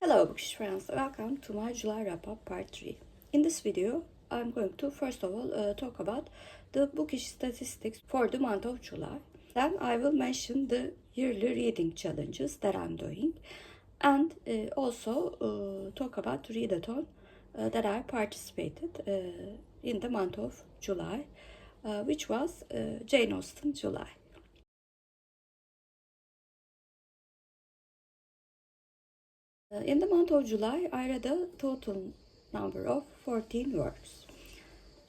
Hello Bookish friends, welcome to my July wrap-up part 3. In this video, I'm going to first of all talk about the Bookish statistics for the month of July. Then I will mention the yearly reading challenges that I'm doing and also talk about the readathon that I participated in the month of July, which was Jane Austen July. In the month of July, I read a total number of 14 works.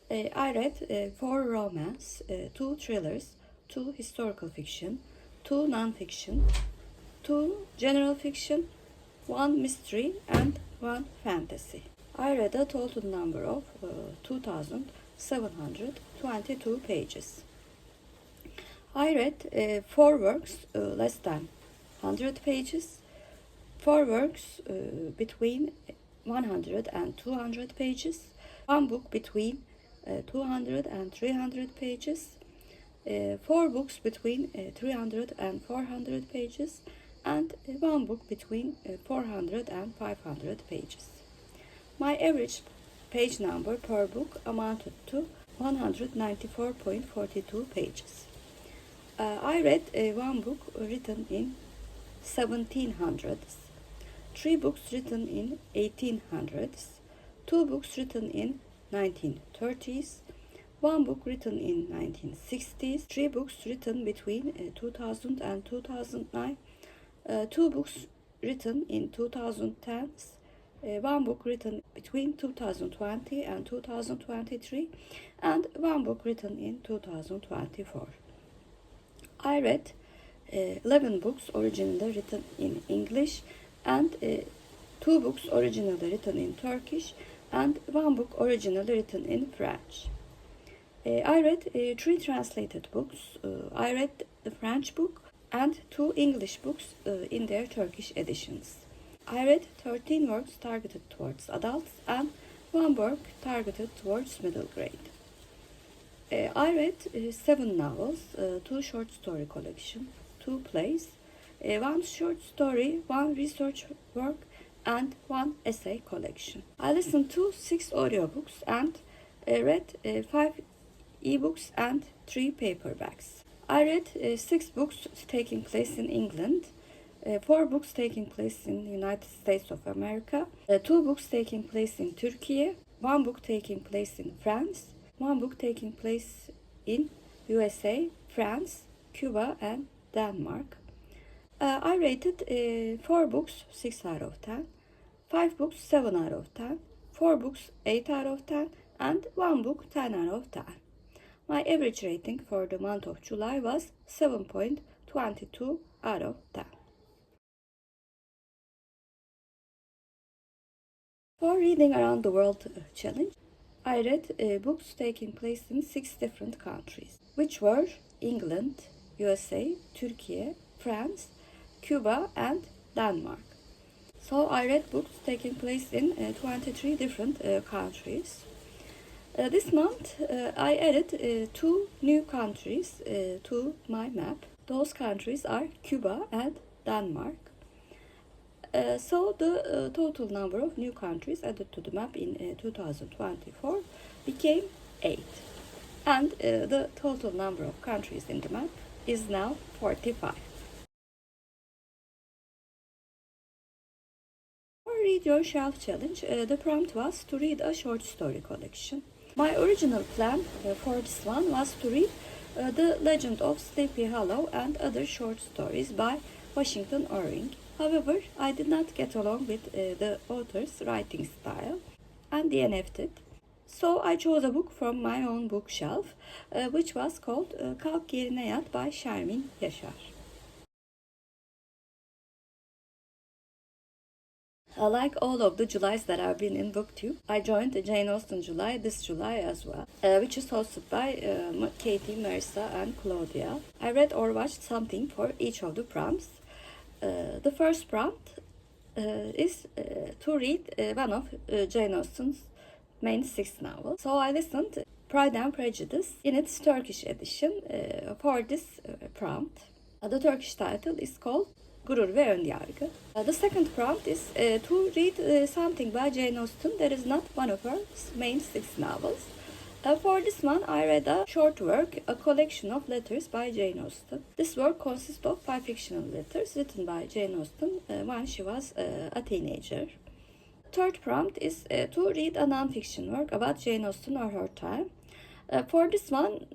I read 4 romance, 2 thrillers, 2 historical fiction, 2 non-fiction, 2 general fiction, 1 mystery, and 1 fantasy. I read a total number of 2,722 pages. I read 4 works less than 100 pages, 4 works between 100 and 200 pages, 1 book between 200 and 300 pages, 4 books between 300 and 400 pages, and 1 book between 400 and 500 pages. My average page number per book amounted to 194.42 pages. I read 1 book written in 1700s, 3 books written in 1800s, 2 books written in 1930s, 1 book written in 1960s, 3 books written between 2000 and 2009, 2 books written in 2010s, 1 book written between 2020 and 2023, and 1 book written in 2024. I read 11 books originally written in English, and 2 books originally written in Turkish, and 1 book originally written in French. I read 3 translated books. I read the French book and 2 English books in their Turkish editions. I read 13 works targeted towards adults and 1 work targeted towards middle grade. I read 7 novels, 2 short story collection, 2 plays, 1 short story, 1 research work, and 1 essay collection. I listened to 6 audiobooks and read 5 ebooks and 3 paperbacks. I read 6 books taking place in England, 4 books taking place in the United States of America, 2 books taking place in Turkey, 1 book taking place in France, 1 book taking place in USA, France, Cuba, and Denmark. I rated 4 books 6 out of 10, 5 books 7 out of 10, 4 books 8 out of 10, and 1 book 10 out of 10. My average rating for the month of July was 7.22 out of 10. For Reading Around the World challenge, I read books taking place in 6 different countries, which were England, USA, Turkey, France, Cuba, and Denmark. So I read books taking place in 23 different countries. This month I added 2 new countries to my map. Those countries are Cuba and Denmark. So the total number of new countries added to the map in 2024 became 8. And the total number of countries in the map is now 45. For Read Your Shelf Challenge, the prompt was to read a short story collection. My original plan for this one was to read The Legend of Sleepy Hollow and other short stories by Washington Irving. However, I did not get along with the author's writing style and DNF'd it. So I chose a book from my own bookshelf, which was called Kalk Yerine by Şermin, Yaşar. Like all of the Julys that I've been in Booktube, I joined the Jane Austen July this July as well, which is hosted by Katie, Marissa, and Claudia. I read or watched something for each of the prompts. The first prompt is to read one of Jane Austen's main 6 novels. So I listened to Pride and Prejudice in its Turkish edition for this prompt. The Turkish title is called Gurur ve Önyargı. The second prompt is to read something by Jane Austen that is not one of her main 6 novels. For this one, I read a short work, a collection of letters by Jane Austen. This work consists of 5 fictional letters written by Jane Austen when she was a teenager. Third prompt is to read a non-fiction work about Jane Austen or her time. For this one,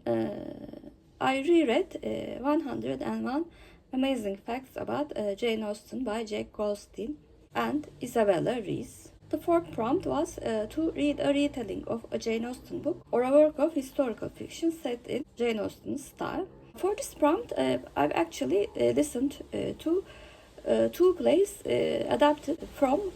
I reread 101 Amazing Facts About Jane Austen by Jack Goldstein and Isabelle Reese. The fourth prompt was to read a retelling of a Jane Austen book or a work of historical fiction set in Jane Austen's style. For this prompt, I've actually listened to 2 plays adapted from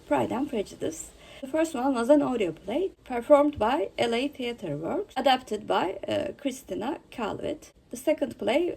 Pride and Prejudice. The first one was an audio play performed by LA Theatre Works, adapted by Christina Calvit. The second play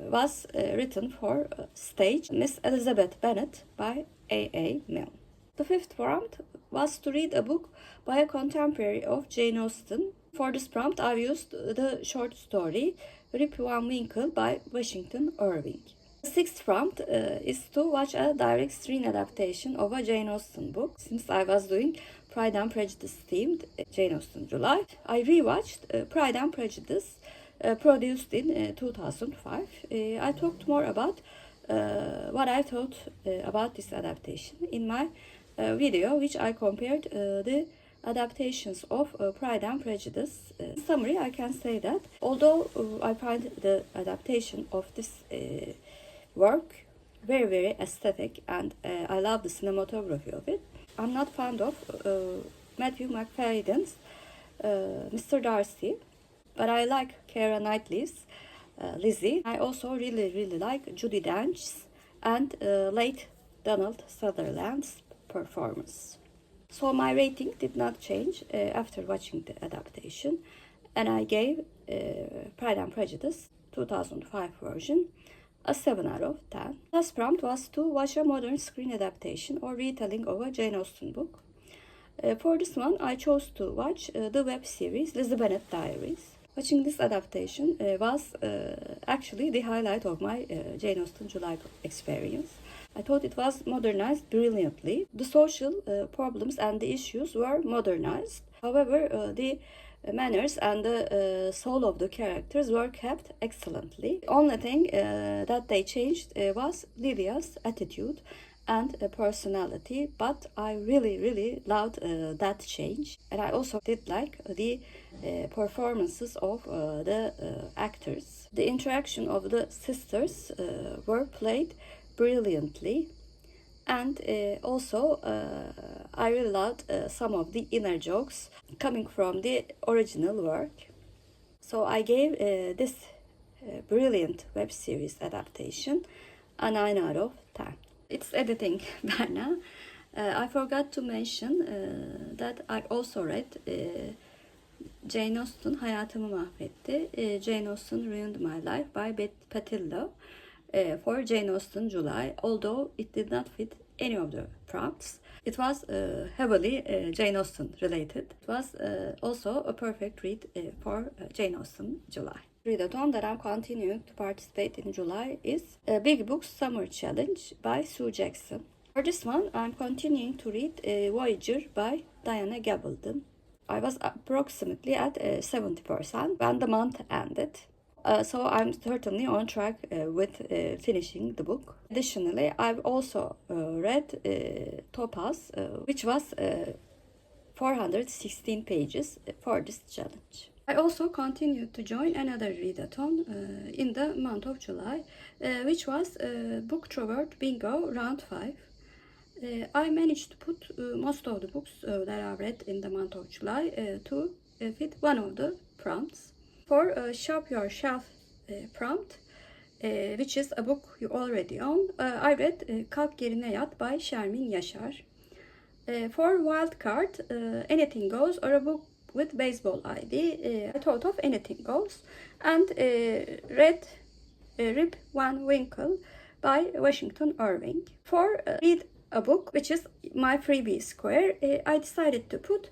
was written for stage, Miss Elizabeth Bennett by A. Milne. The fifth prompt was to read a book by a contemporary of Jane Austen. For this prompt, I used the short story Rip Van Winkle by Washington Irving. The sixth prompt is to watch a direct screen adaptation of a Jane Austen book. Since I was doing Pride and Prejudice themed Jane Austen July, I rewatched Pride and Prejudice produced in 2005. I talked more about what I thought about this adaptation in my video, which I compared the adaptations of Pride and Prejudice. In summary, I can say that although I find the adaptation of this work very, very aesthetic and I love the cinematography of it, I'm not fond of Matthew McFadden's Mr. Darcy, but I like Keira Knightley's Lizzie. I also really like Judi Dench's and late Donald Sutherland's performance. So my rating did not change after watching the adaptation, and I gave Pride and Prejudice 2005 version a 7 out of 10. Last prompt was to watch a modern screen adaptation or retelling of a Jane Austen book. For this one, I chose to watch the web series Lizzie Bennet Diaries. Watching this adaptation was actually the highlight of my Jane Austen July experience. I thought it was modernized brilliantly. The social problems and the issues were modernized. However, the manners and the soul of the characters were kept excellently. The only thing that they changed was Lydia's attitude and personality, but I really loved that change. And I also did like the performances of the actors. The interaction of the sisters were played brilliantly, and also I really loved some of the inner jokes coming from the original work. So I gave this brilliant web series adaptation a 9 out of 10. It's editing, Berna. I forgot to mention that I also read Jane Austen, Hayatımı Mahvetti, Jane Austen Ruined My Life by Beth Pattillo for Jane Austen July, although it did not fit any of the prompts. It was heavily Jane Austen related. It was also a perfect read for Jane Austen July. Readathon that I'm continuing to participate in July is Big Books Summer Challenge by Sue Jackson. For this one, I'm continuing to read Voyager by Diana Gabaldon. I was approximately at 70% when the month ended. So I'm certainly on track with finishing the book. Additionally, I've also read Topaz, which was 416 pages for this challenge. I also continued to join another readathon in the month of July, which was Booktrovert Bingo Round 5. I managed to put most of the books that I read in the month of July to fit one of the prompts. For Shop Your Shelf prompt, which is a book you already own, I read Kalk Yerine Yat by Şermin Yaşar. For Wildcard, Anything Goes, or a book with baseball ID, I thought of Anything Goes and read Rip Van Winkle by Washington Irving. For read a book, which is my freebie square, I decided to put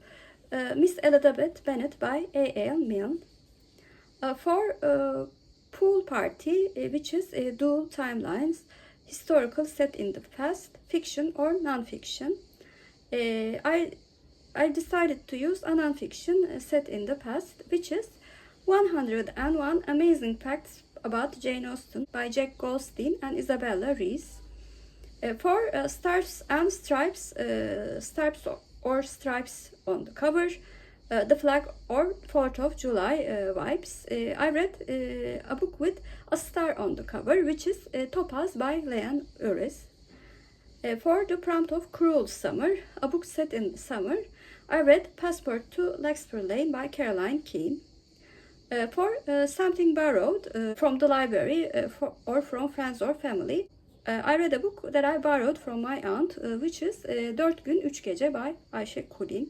Miss Elizabeth Bennett by A.L. Milne. For Pool Party, which is Dual Timelines, historical, set in the past, fiction or non-fiction. I decided to use a non-fiction set in the past, which is 101 Amazing Facts About Jane Austen by Jack Goldstein and Isabelle Reese. For stars and stripes, stripes on the cover, the flag or 4th of July vibes. I read a book with a star on the cover, which is Topaz by Uris. For the prompt of Cruel Summer, a book set in summer, I read Passport to Larkspur Lane by Carolyn, Keene. For something borrowed from the library or from friends or family, I read a book that I borrowed from my aunt, which is 4 Gün 3 Gece by Ayşe Kulin.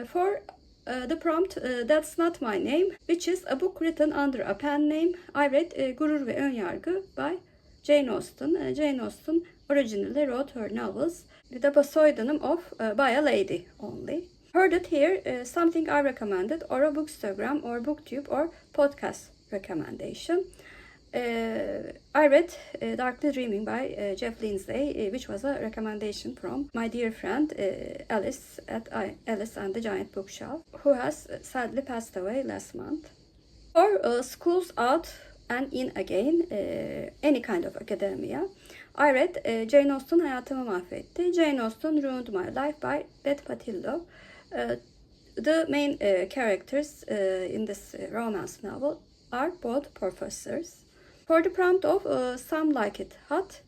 For the prompt, That's Not My Name, which is a book written under a pen name, I read Gurur ve Önyargı by Jane Austen. Jane Austen originally wrote her novels with a pseudonym of by a lady only. Heard it here, something I recommended, or a bookstagram or booktube or podcast recommendation. I read Darkly Dreaming by Jeff Lindsay, which was a recommendation from my dear friend Alice at Alice and the Giant Bookshelf, who has sadly passed away last month. For schools out and in again, any kind of academia, I read Jane Austen, Hayatımı, Mahvetti. Jane Austen Ruined My Life by Beth Pattillo. The main characters in this romance novel are both professors. For the prompt of Some Like It Hot,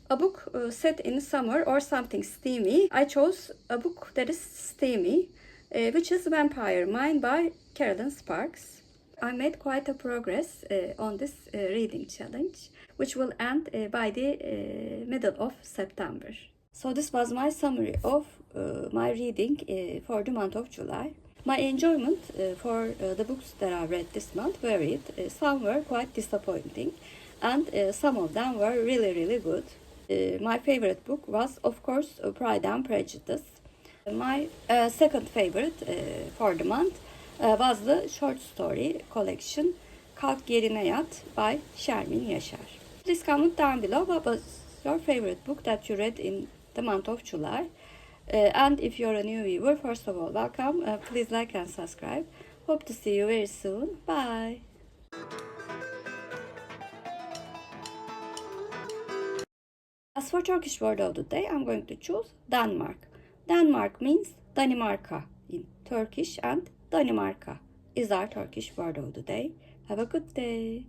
a book set in summer or something steamy, I chose a book that is steamy, which is Vampire Mine by Carolyn Sparks. I made quite a progress on this reading challenge, which will end by the middle of September. So this was my summary of my reading for the month of July. My enjoyment for the books that I read this month varied. Some were quite disappointing and some of them were really good. My favorite book was, of course, Pride and Prejudice. My second favorite for the month was the short story collection Kalk, Yerine by Şermin, Yaşar. Please comment down below what was your favorite book that you read in the month of July. And if you're a new viewer, first of all, welcome. Please like and subscribe. Hope to see you very soon. Bye. As for Turkish word of the day, I'm going to choose Denmark. Denmark means Danimarka in Turkish, and Danimarka is our Turkish word of the day. Have a good day.